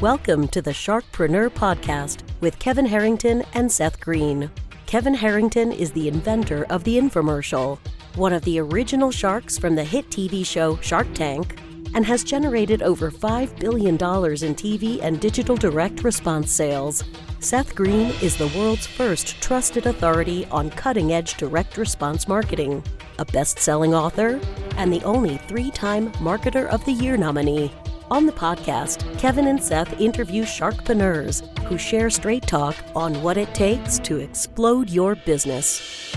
Welcome to the Sharkpreneur podcast with Kevin Harrington and Seth Greene. Kevin Harrington is the inventor of the infomercial, one of the original sharks from the hit TV show Shark Tank, and has generated over $5 billion in TV and digital direct response sales. Seth Greene is the world's first trusted authority on cutting-edge direct response marketing, a best-selling author, and the only 3-time Marketer of the Year nominee. On the podcast, Kevin and Seth interview sharkpreneurs who share straight talk on what it takes to explode your business.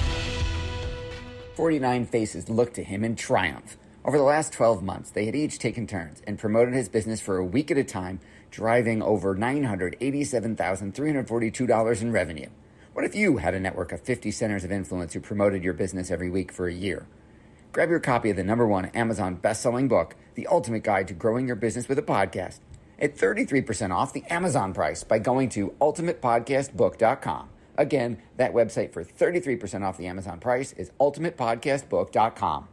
49 faces looked to him in triumph. Over the last 12 months, they had each taken turns and promoted his business for a week at a time, driving over $987,342 in revenue. What if you had a network of 50 centers of influence who promoted your business every week for a year? Grab your copy of the #1 Amazon best-selling book, The Ultimate Guide to Growing Your Business with a Podcast, at 33% off the Amazon price by going to ultimatepodcastbook.com. Again, that website for 33% off the Amazon price is ultimatepodcastbook.com.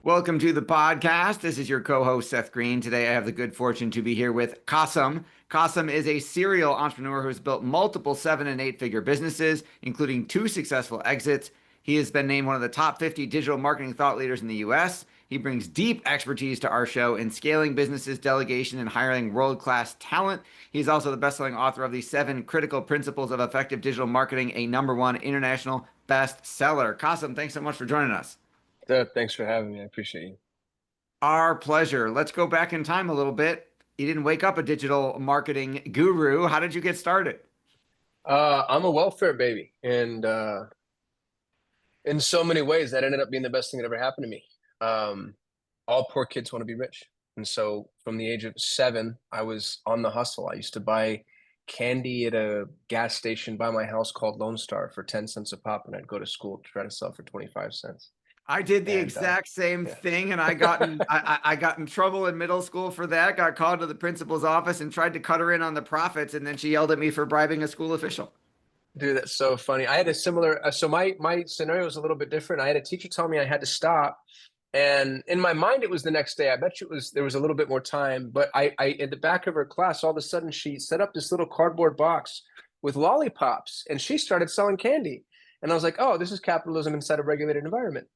Welcome to the podcast. This is your co-host, Seth Greene. Today, I have the good fortune to be here with Kasim. Kasim is a serial entrepreneur who has built multiple 7- and 8-figure businesses, including 2 successful exits. He has been named one of the top 50 digital marketing thought leaders in the U.S. He brings deep expertise to our show in scaling businesses, delegation, and hiring world-class talent. He's also the best-selling author of the 7 Critical Principles of Effective Digital Marketing, a #1 international bestseller. Kasim, thanks so much for joining us. Thanks for having me. I appreciate you. Our pleasure. Let's go back in time a little bit. You didn't wake up a digital marketing guru. How did you get started? I'm a welfare baby, and in so many ways, that ended up being the best thing that ever happened to me. All poor kids want to be rich. And so from the age of 7, I was on the hustle. I used to buy candy at a gas station by my house called Lone Star for 10 cents a pop, and I'd go to school to try to sell for 25 cents. I did the exact same thing, and I got in trouble in middle school for that. Got called to the principal's office and tried to cut her in on the profits, and then she yelled at me for bribing a school official. Dude, that's so funny. I had a similar, so my scenario was a little bit different. I had a teacher tell me I had to stop. And in my mind, it was the next day. I bet you there was a little bit more time. But I in the back of her class, all of a sudden, she set up this little cardboard box with lollipops, and she started selling candy. And I was like, oh, this is capitalism inside a regulated environment.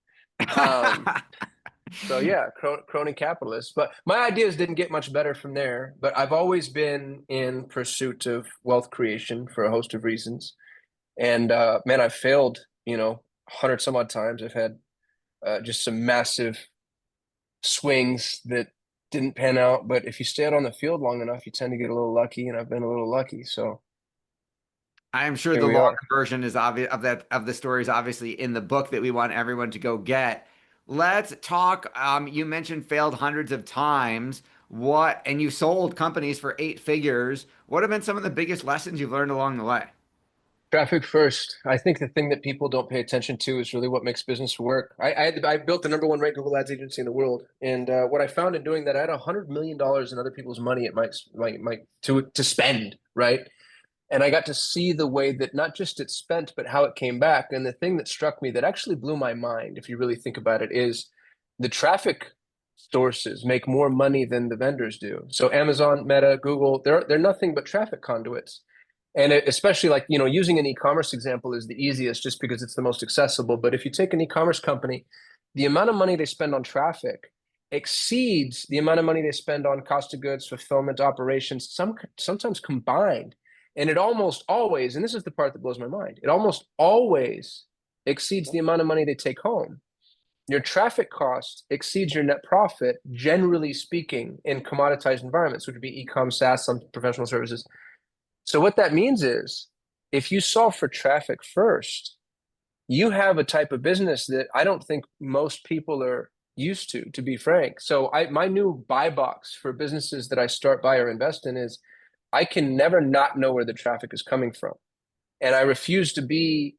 So yeah, crony capitalist. But my ideas didn't get much better from there. But I've always been in pursuit of wealth creation for a host of reasons. And man, I've failed, 100 some odd times. I've had just some massive swings that didn't pan out. But if you stay out on the field long enough, you tend to get a little lucky, and I've been a little lucky. So I am sure the long version is obvious of the story is obviously in the book that we want everyone to go get. Let's talk. You mentioned failed hundreds of times. And you sold companies for 8 figures. What have been some of the biggest lessons you've learned along the way? Traffic first. I think the thing that people don't pay attention to is really what makes business work. I built the #1 ranked Google Ads agency in the world, and what I found in doing that, I had $100 million in other people's money to spend, right? And I got to see the way that not just it's spent, but how it came back. And the thing that struck me that actually blew my mind, if you really think about it, is the traffic sources make more money than the vendors do. So Amazon, Meta, Google, they're nothing but traffic conduits. And especially using an e-commerce example is the easiest just because it's the most accessible. But if you take an e-commerce company, the amount of money they spend on traffic exceeds the amount of money they spend on cost of goods, fulfillment, operations, sometimes combined. And it almost always, and this is the part that blows my mind, it almost always exceeds the amount of money they take home. Your traffic cost exceeds your net profit, generally speaking, in commoditized environments, which would be e-com, SaaS, some professional services. So what that means is, if you solve for traffic first, you have a type of business that I don't think most people are used to be frank. So my new buy box for businesses that I start, buy, or invest in is I can never not know where the traffic is coming from. And I refuse to be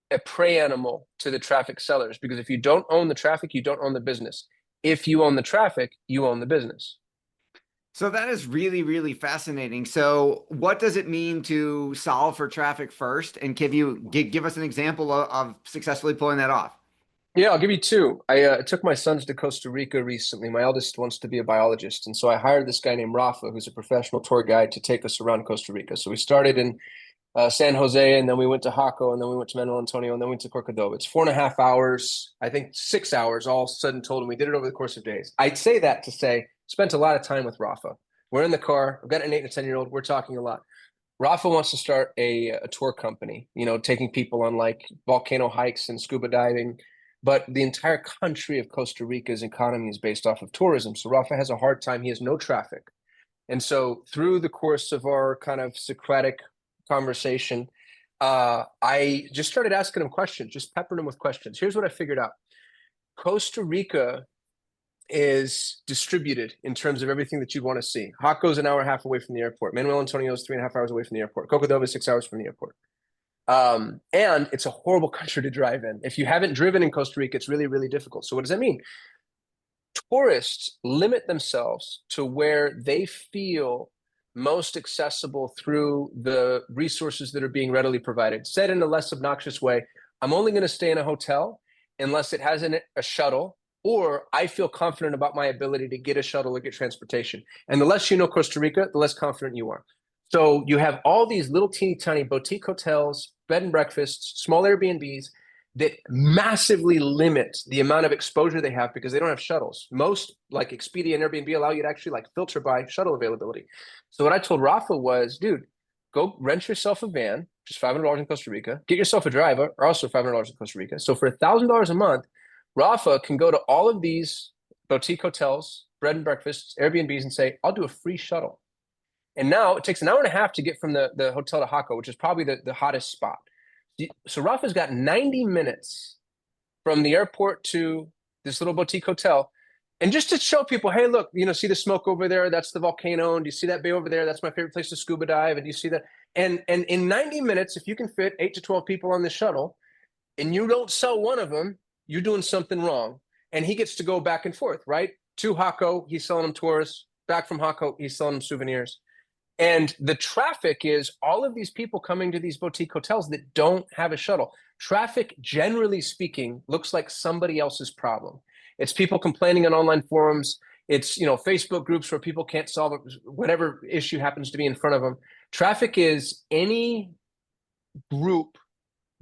a prey animal to the traffic sellers, because if you don't own the traffic, you don't own the business. If you own the traffic, you own the business. So that is really, really fascinating. So what does it mean to solve for traffic first? And give us an example of successfully pulling that off? Yeah, I'll give you two. I took my sons to Costa Rica recently. My eldest wants to be a biologist. And so I hired this guy named Rafa, who's a professional tour guide, to take us around Costa Rica. So we started in San Jose, and then we went to Jaco, and then we went to Manuel Antonio, and then we went to Corcodova. It's 4.5 hours, I think 6 hours, all said and told, and we did it over the course of days. I'd say that to say, spent a lot of time with Rafa. We're in the car. I've got an 8 and a 10-year-old. We're talking a lot. Rafa wants to start a tour company, taking people on like volcano hikes and scuba diving. But the entire country of Costa Rica's economy is based off of tourism. So Rafa has a hard time. He has no traffic. And so through the course of our kind of Socratic conversation, I just started asking him questions, just peppering him with questions. Here's what I figured out. Costa Rica is distributed in terms of everything that you'd want to see. Jaco's an hour and a half away from the airport. Manuel Antonio is 3.5 hours away from the airport. Cocodova is 6 hours from the airport. And it's a horrible country to drive in. If you haven't driven in Costa Rica, it's really, really difficult. So what does that mean? Tourists limit themselves to where they feel most accessible through the resources that are being readily provided. Said in a less obnoxious way, I'm only going to stay in a hotel unless it has in it a shuttle, or I feel confident about my ability to get a shuttle or get transportation. And the less you know Costa Rica, the less confident you are. So you have all these little teeny tiny boutique hotels, bed and breakfasts, small Airbnbs that massively limit the amount of exposure they have because they don't have shuttles. Most like Expedia and Airbnb allow you to actually like filter by shuttle availability. So what I told Rafa was, dude, go rent yourself a van, just $500 in Costa Rica, get yourself a driver, or also $500 in Costa Rica. So for $1,000 a month, Rafa can go to all of these boutique hotels, bread and breakfasts, Airbnbs, and say, I'll do a free shuttle. And now it takes an hour and a half to get from the hotel to Jaco, which is probably the hottest spot. So Rafa's got 90 minutes from the airport to this little boutique hotel. And just to show people, hey, look, see the smoke over there? That's the volcano. And do you see that bay over there? That's my favorite place to scuba dive. And do you see that? And in 90 minutes, if you can fit 8 to 12 people on the shuttle and you don't sell one of them, you're doing something wrong. And he gets to go back and forth, right? To Jaco, he's selling them tours. Back from Jaco, he's selling them souvenirs. And the traffic is all of these people coming to these boutique hotels that don't have a shuttle. Traffic, generally speaking, looks like somebody else's problem. It's people complaining on online forums. It's, Facebook groups where people can't solve whatever issue happens to be in front of them. Traffic is any group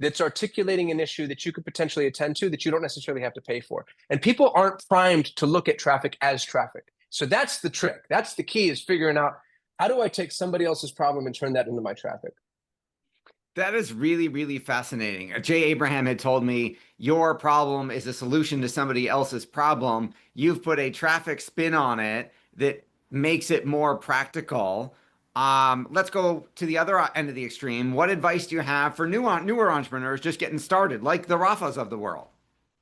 that's articulating an issue that you could potentially attend to that you don't necessarily have to pay for. And people aren't primed to look at traffic as traffic. So that's the trick. That's the key, is figuring out, how do I take somebody else's problem and turn that into my traffic? That is really, really fascinating. Jay Abraham had told me your problem is a solution to somebody else's problem. You've put a traffic spin on it that makes it more practical. Let's go to the other end of the extreme. What advice do you have for newer entrepreneurs just getting started, like the Rafas of the world?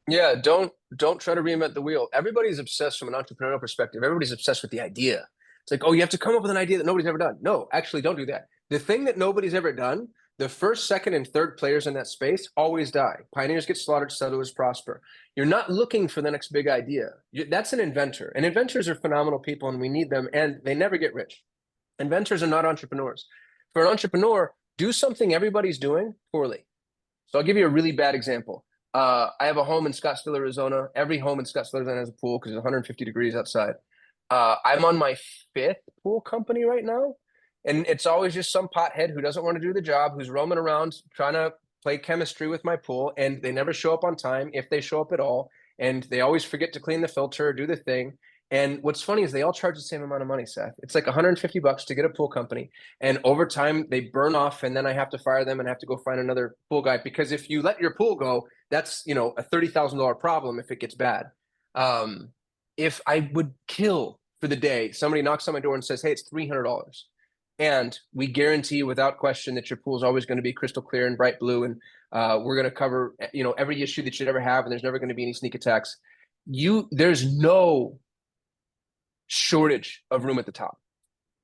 Yeah, don't try to reinvent the wheel. Everybody's obsessed from an entrepreneurial perspective. Everybody's obsessed with the idea. It's like, oh, you have to come up with an idea that nobody's ever done. No, actually, don't do that. The thing that nobody's ever done, the first, second, and third players in that space always die. Pioneers get slaughtered, settlers prosper. You're not looking for the next big idea. That's an inventor. And inventors are phenomenal people, and we need them, and they never get rich. Inventors are not entrepreneurs. For an entrepreneur, do something everybody's doing poorly. So I'll give you a really bad example. I have a home in Scottsdale, Arizona. Every home in Scottsdale, Arizona has a pool because it's 150 degrees outside. I'm on my 5th pool company right now, and it's always just some pothead who doesn't want to do the job, who's roaming around trying to play chemistry with my pool, and they never show up on time, if they show up at all, and they always forget to clean the filter or do the thing. And what's funny is they all charge the same amount of money, Seth. It's like $150 to get a pool company, and over time they burn off, and then I have to fire them and have to go find another pool guy, because if you let your pool go, that's a $30,000 problem if it gets bad. If I would kill for the day, somebody knocks on my door and says, hey, it's $300. And we guarantee without question that your pool is always going to be crystal clear and bright blue. And we're going to cover, every issue that you'd ever have. And there's never going to be any sneak attacks. There's no shortage of room at the top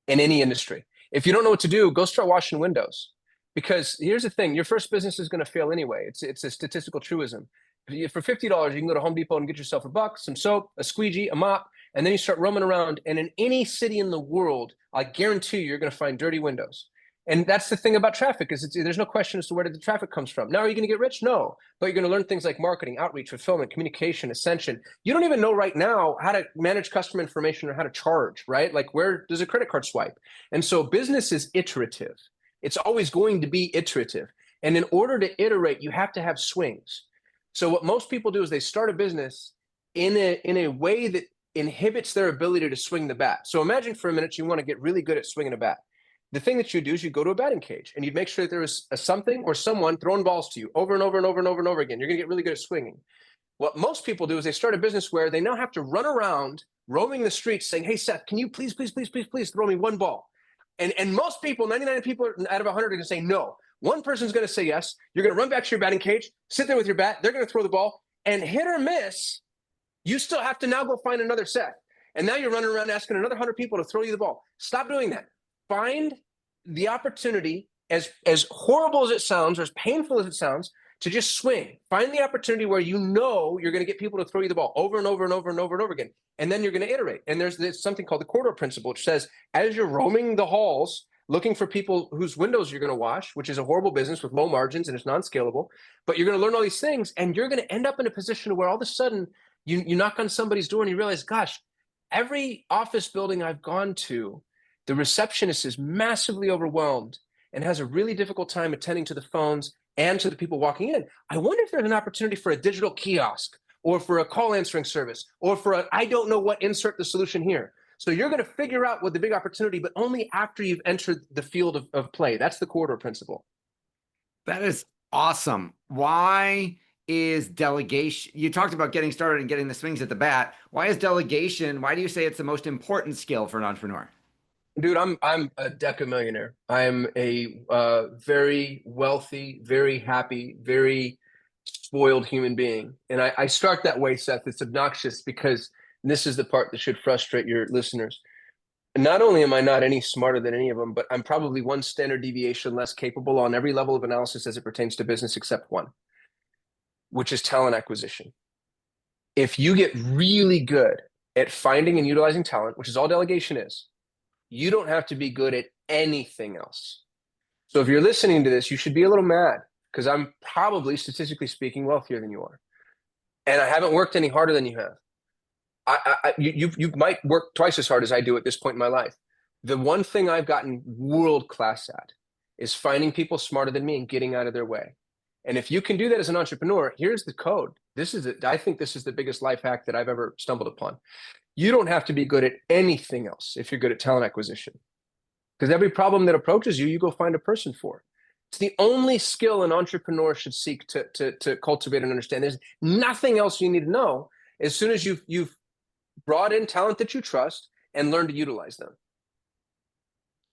in any industry. If you don't know what to do, go start washing windows. Because here's the thing, your first business is going to fail anyway. It's a statistical truism. For $50, you can go to Home Depot and get yourself a buck, some soap, a squeegee, a mop, and then you start roaming around. And in any city in the world, I guarantee you're going to find dirty windows. And that's the thing about traffic is there's no question as to where the traffic comes from. Now, are you going to get rich? No, but you're going to learn things like marketing, outreach, fulfillment, communication, ascension. You don't even know right now how to manage customer information or how to charge, right? Like where does a credit card swipe? And so business is iterative. It's always going to be iterative. And in order to iterate, you have to have swings. So what most people do is they start a business in a way that inhibits their ability to swing the bat. So imagine for a minute you want to get really good at swinging a bat. The thing that you do is you go to a batting cage and you'd make sure that there was something or someone throwing balls to you over and over and over and over and over again. You're going to get really good at swinging. What most people do is they start a business where they now have to run around roaming the streets saying, hey, Seth, can you please throw me one ball? And most people, 99 people out of 100 are going to say no. One person's going to say yes. You're going to run back to your batting cage, sit there with your bat. They're going to throw the ball, and hit or miss, you still have to now go find another Seth. And now you're running around asking another 100 people to throw you the ball. Stop doing that. Find the opportunity, as horrible as it sounds, or as painful as it sounds, to just swing. Find the opportunity where you know you're going to get people to throw you the ball over and over and over and over and over again. And then you're going to iterate. And there's something called the corridor principle, which says as you're roaming the halls, looking for people whose windows you're going to wash, which is a horrible business with low margins and it's non-scalable, but you're going to learn all these things, and you're going to end up in a position where all of a sudden you knock on somebody's door and you realize, gosh, every office building I've gone to, the receptionist is massively overwhelmed and has a really difficult time attending to the phones and to the people walking in. I wonder if there's an opportunity for a digital kiosk or for a call answering service or for a, I don't know what, insert the solution here. So you're going to figure out what the big opportunity, but only after you've entered the field of play. That's the corridor principle. That is awesome. Why is delegation? You talked about getting started and getting the swings at the bat. Why is delegation? Why do you say it's the most important skill for an entrepreneur? Dude, I'm a decamillionaire. I'm a very wealthy, very happy, very spoiled human being. And I start that way, Seth. It's obnoxious because this is the part that should frustrate your listeners. Not only am I not any smarter than any of them, but I'm probably one standard deviation less capable on every level of analysis as it pertains to business except one, which is talent acquisition. If you get really good at finding and utilizing talent, which is all delegation is, you don't have to be good at anything else. So if you're listening to this, you should be a little mad because I'm probably, statistically speaking, wealthier than you are. And I haven't worked any harder than you have. You might work twice as hard as I do at this point in my life. The one thing I've gotten world class at is finding people smarter than me and getting out of their way. And if you can do that as an entrepreneur, here's the code. I think this is the biggest life hack that I've ever stumbled upon. You don't have to be good at anything else if you're good at talent acquisition. Because every problem that approaches you, you go find a person for. It's the only skill an entrepreneur should seek to cultivate and understand. There's nothing else you need to know as soon as you've brought in talent that you trust and learn to utilize them.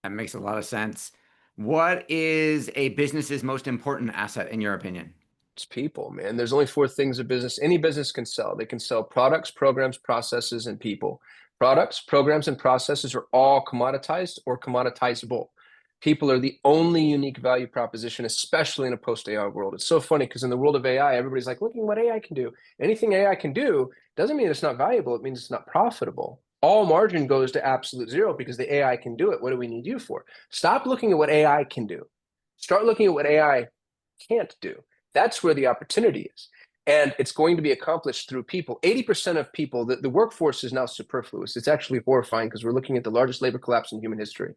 That makes a lot of sense. What is a business's most important asset in your opinion? It's people, man. There's only four things a business, any business can sell. They can sell products, programs, processes, and people. Products, programs, and processes are all commoditized or commoditizable. People are the only unique value proposition, especially in a post-AI world. It's so funny because in the world of AI, everybody's like, look at what AI can do. Anything AI can do doesn't mean it's not valuable. It means it's not profitable. All margin goes to absolute zero because the AI can do it. What do we need you for? Stop looking at what AI can do. Start looking at what AI can't do. That's where the opportunity is. And it's going to be accomplished through people. 80% of people, the workforce is now superfluous. It's actually horrifying because we're looking at the largest labor collapse in human history.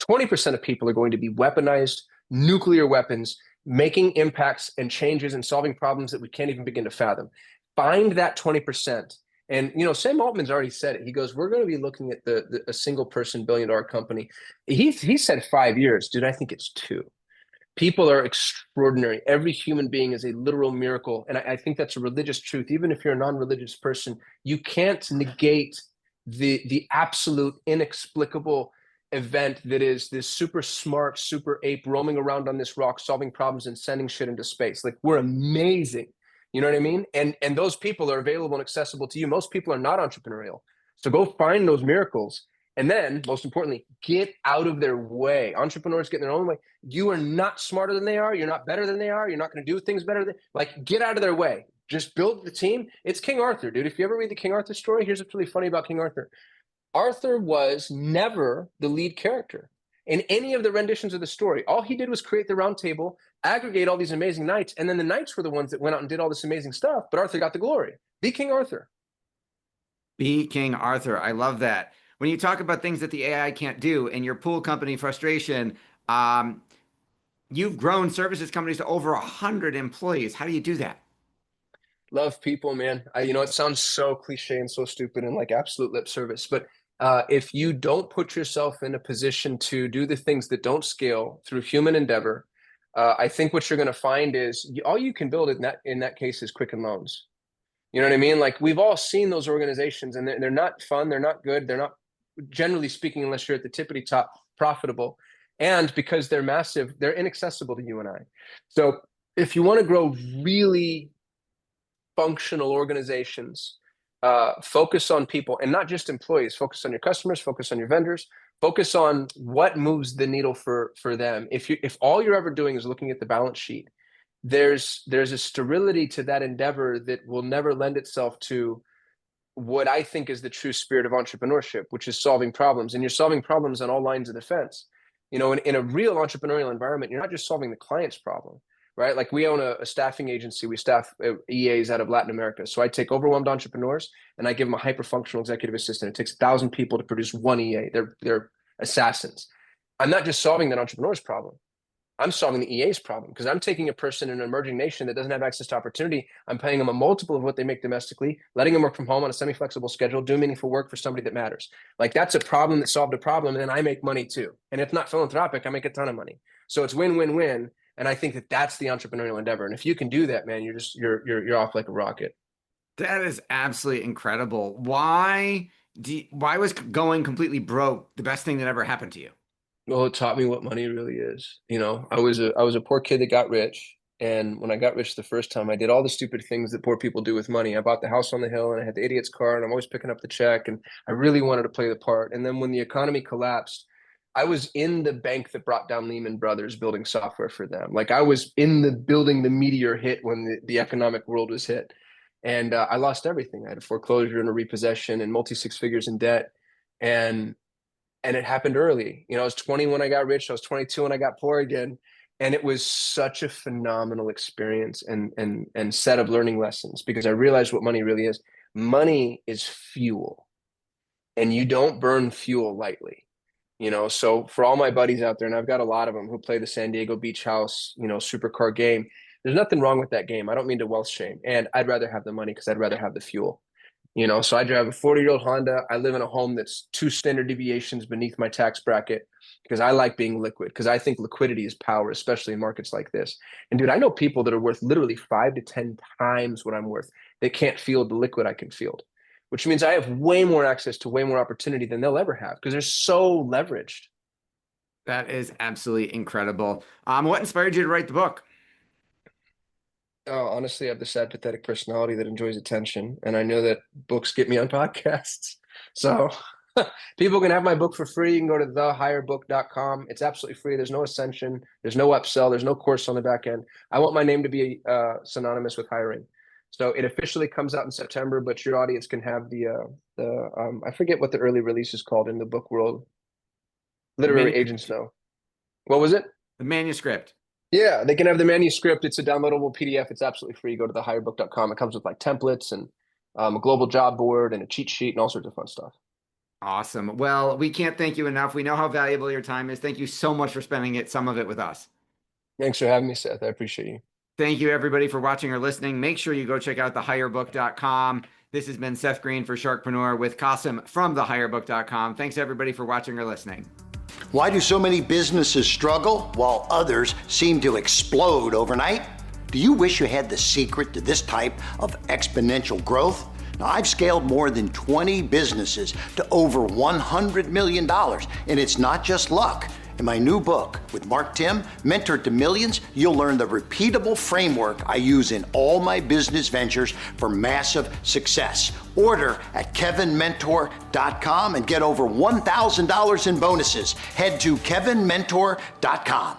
20% of people are going to be weaponized, nuclear weapons, making impacts and changes and solving problems that we can't even begin to fathom. Find that 20%. And, Sam Altman's already said it. He goes, we're going to be looking at a single person billion-dollar company. He said 5 years. Dude, I think it's 2. People are extraordinary. Every human being is a literal miracle. And I think that's a religious truth. Even if you're a non-religious person, you can't negate the absolute inexplicable event that is this super smart, super ape roaming around on this rock, solving problems and sending shit into space. Like, we're amazing. You know what I mean? And those people are available and accessible to you. Most people are not entrepreneurial. So go find those miracles. And then, most importantly, get out of their way. Entrepreneurs get in their own way. You are not smarter than they are. You're not better than they are. You're not going to do things better than, get out of their way. Just build the team. It's King Arthur, dude. If you ever read the King Arthur story, here's what's really funny about King Arthur. Arthur was never the lead character. in any of the renditions of the story. All he did was create the round table, aggregate all these amazing knights, and then the knights were the ones that went out and did all this amazing stuff, but Arthur got the glory. Be King Arthur. Be King Arthur. I love that. When you talk about things that the AI can't do in your pool company frustration, you've grown services companies to over 100 employees. How do you do that? Love people, man. It sounds so cliche and so stupid and like absolute lip service, but if you don't put yourself in a position to do the things that don't scale through human endeavor, I think what you're going to find is all you can build in that case is Quicken Loans. You know what I mean? Like, we've all seen those organizations, and they're not fun. They're not good. They're not, generally speaking, unless you're at the tippity top, profitable. And because they're massive, they're inaccessible to you and I. So if you want to grow really functional organizations, focus on people, and not just employees. Focus on your customers, focus on your vendors, focus on what moves the needle for them. If all you're ever doing is looking at the balance sheet, there's a sterility to that endeavor that will never lend itself to what I think is the true spirit of entrepreneurship, which is solving problems. And you're solving problems on all lines of defense. In a real entrepreneurial environment, you're not just solving the client's problem, right? Like, we own a staffing agency. We staff EAs out of Latin America. So I take overwhelmed entrepreneurs and I give them a hyper-functional executive assistant. It takes 1,000 people to produce one EA. They're assassins. I'm not just solving that entrepreneur's problem. I'm solving the EA's problem, because I'm taking a person in an emerging nation that doesn't have access to opportunity. I'm paying them a multiple of what they make domestically, letting them work from home on a semi-flexible schedule, do meaningful work for somebody that matters. Like, that's a problem that solved a problem, and then I make money too. And if not philanthropic, I make a ton of money. So it's win-win-win. And I think that that's the entrepreneurial endeavor. And if you can do that, man, you're off like a rocket. That is absolutely incredible. Why was going completely broke the best thing that ever happened to you? Well, it taught me what money really is. I was a poor kid that got rich. And when I got rich the first time, I did all the stupid things that poor people do with money. I bought the house on the hill, and I had the idiot's car, and I'm always picking up the check. And I really wanted to play the part. And then when the economy collapsed, I was in the bank that brought down Lehman Brothers, building software for them. Like, I was in the building the meteor hit when the economic world was hit. And I lost everything. I had a foreclosure and a repossession and multi-six figures in debt. And it happened early. I was 20 when I got rich. I was 22 when I got poor again. And it was such a phenomenal experience and set of learning lessons, because I realized what money really is. Money is fuel, and you don't burn fuel lightly. So for all my buddies out there, and I've got a lot of them who play the San Diego Beach House, supercar game, there's nothing wrong with that game. I don't mean to wealth shame. And I'd rather have the money because I'd rather have the fuel. So I drive a 40-year-old Honda. I live in a home that's 2 standard deviations beneath my tax bracket, because I like being liquid, because I think liquidity is power, especially in markets like this. And dude, I know people that are worth literally 5 to 10 times what I'm worth. They can't field the liquid I can field, which means I have way more access to way more opportunity than they'll ever have, because they're so leveraged. That is absolutely incredible. What inspired you to write the book? Oh, honestly, I have the sad, pathetic personality that enjoys attention. And I know that books get me on podcasts. So people can have my book for free. You can go to thehirebook.com. It's absolutely free. There's no ascension. There's no upsell. There's no course on the back end. I want my name to be synonymous with hiring. So it officially comes out in September, but your audience can have I forget what the early release is called in the book world. Literary agents know. What was it? The manuscript. Yeah, they can have the manuscript. It's a downloadable PDF. It's absolutely free. Go to thehirebook.com. It comes with like templates and a global job board and a cheat sheet and all sorts of fun stuff. Awesome. Well, we can't thank you enough. We know how valuable your time is. Thank you so much for spending some of it with us. Thanks for having me, Seth. I appreciate you. Thank you, everybody, for watching or listening. Make sure you go check out thehirebook.com. This has been Seth Greene for Sharkpreneur with Kasim from thehirebook.com. Thanks, everybody, for watching or listening. Why do so many businesses struggle while others seem to explode overnight? Do you wish you had the secret to this type of exponential growth? Now, I've scaled more than 20 businesses to over $100 million, and it's not just luck. In my new book with Mark Tim, Mentor to Millions, you'll learn the repeatable framework I use in all my business ventures for massive success. Order at kevinmentor.com and get over $1,000 in bonuses. Head to kevinmentor.com.